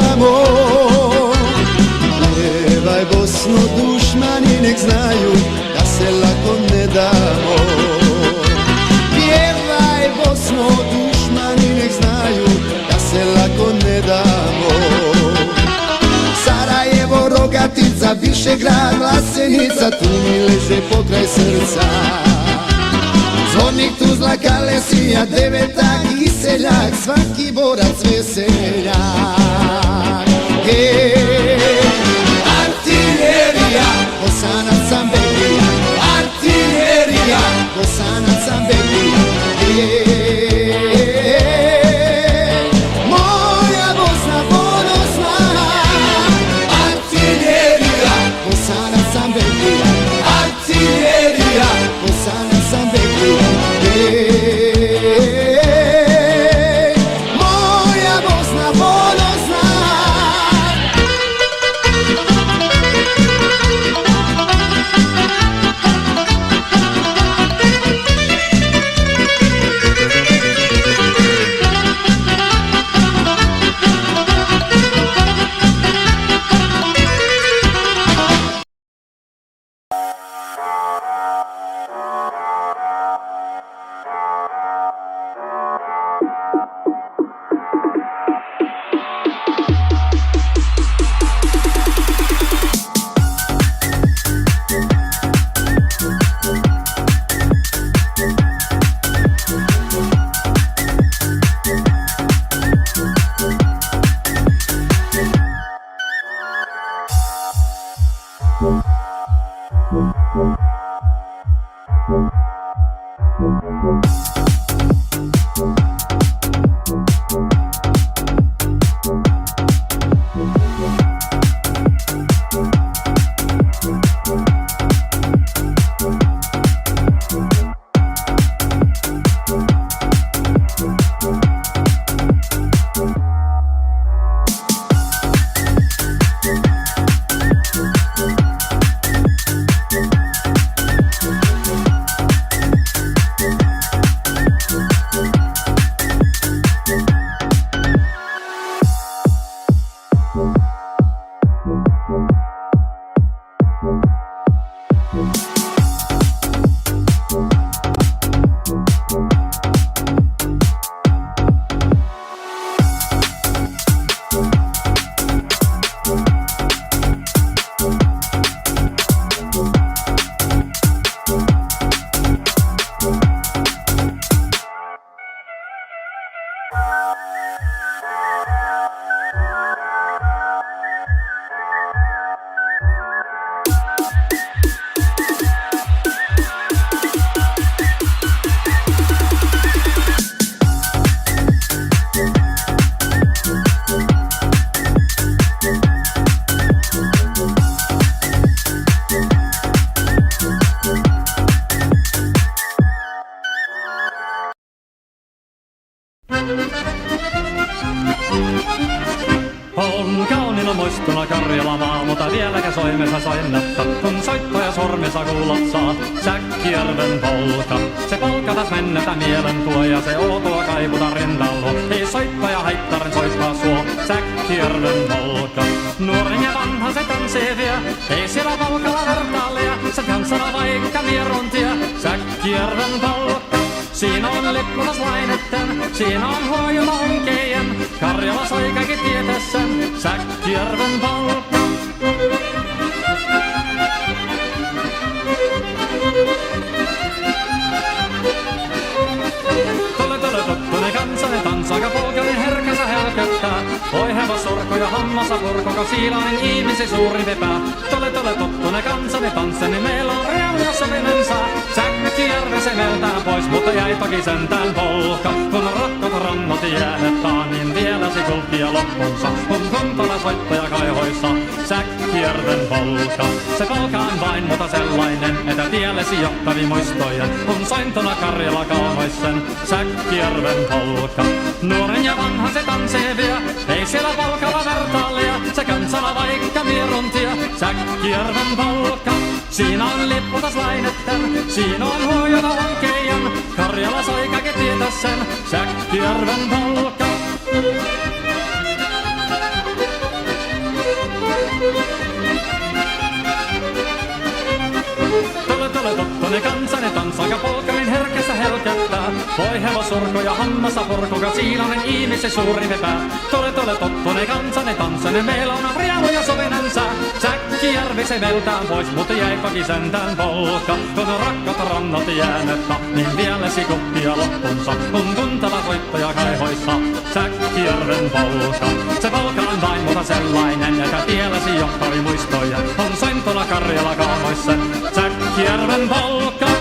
damo. Pjevaj Bosno dušmani nek znaju da se lako ne damo. Pjevaj Bosno dušmani nek znaju da se lako ne damo. Sarajevo, Rogatica, Višegrad, Vlasenica, tu mi leže pokraj srca. Zvornik, Tuzla, Kalesija, Devetak i seljak, svaki borac veseljak. Artiljerija, Bosanac sam Begrija, artiljerija, Bosanac sam Begrija. Moja Bosna ponosna, artiljerija, Bosanac sam Begrija, artiljerija, Bosanac sam Begrija. Moja Bosna ponosna. On kauniina muistona Karjala maa, mutta vieläkä soimessa soinnatta. Kun soittoja sormissa kuulot saat, Säkkijärven polka. Se polka taas mennetä mielen tuo ja se outoa kaivuta rintalla. Ei soittaja haittarin soittaa suo, Säkkijärven polka. Nuoren ja vanhan se tanssii vie, ei siellä polkalla vertaalia. Se kanssana vaikka mieruntia, Säkkijärven polka. Siinä on lippunaslainitten, siinä on huojuna onkejen. Karjala soi kaikki tietessen, Säkkijärven polka. Tule tottunen kansani tanssaka polkanin herkänsä helköttää. Oi hevosurkko ja hammasa purkoko siilainen ihmisi suuri vipää. Tule tottunen kansani tanssani meillä on reuna sovinen saa. Säkkijärvi se meltää pois, mutta jäi toki sentään polka. Kun rakkot rannot jäädetään, niin vielä se kulkkia loppunsa. Kun kuntona soittaja kaihoissa, Säkkijärven polka. Se polka on vain mutta sellainen, että tiellesi johtavi muistojen. Kun sointona Karjala kaunoisen, Säkkijärven polka. Nuoren ja vanhan se tanssii vie, ei siellä polkalla vertaalia. Se kansana vaikka mieruntia, Säkkijärven polka. Siinä on lippunaslainitten, siinä on huojuna onkejen. Karjala soi kaikki tietä sen, Säkkijärven polka. tottunen kansani tanssaaka polkarin herkässä helkättää. Voi hevosurko ja hammasa porkoka siilainen ihmisen suuri vepää. Tole tottunen kansani tanssani meillä on riemu ja sovinansa. Säkkijärvi se veltään pois, mutta jäipäki sentään polka. Kun on rakkat rannat jäänettä, niin vieläsi kuppia loppunsa. Kun tuntava voittaja kaihoissa, Säkkijärven polka. Se polka on vain muuta sellainen, joka tielläsi johtari muistoja. On sointona Karjala kaamoissa, Säkkijärven polka.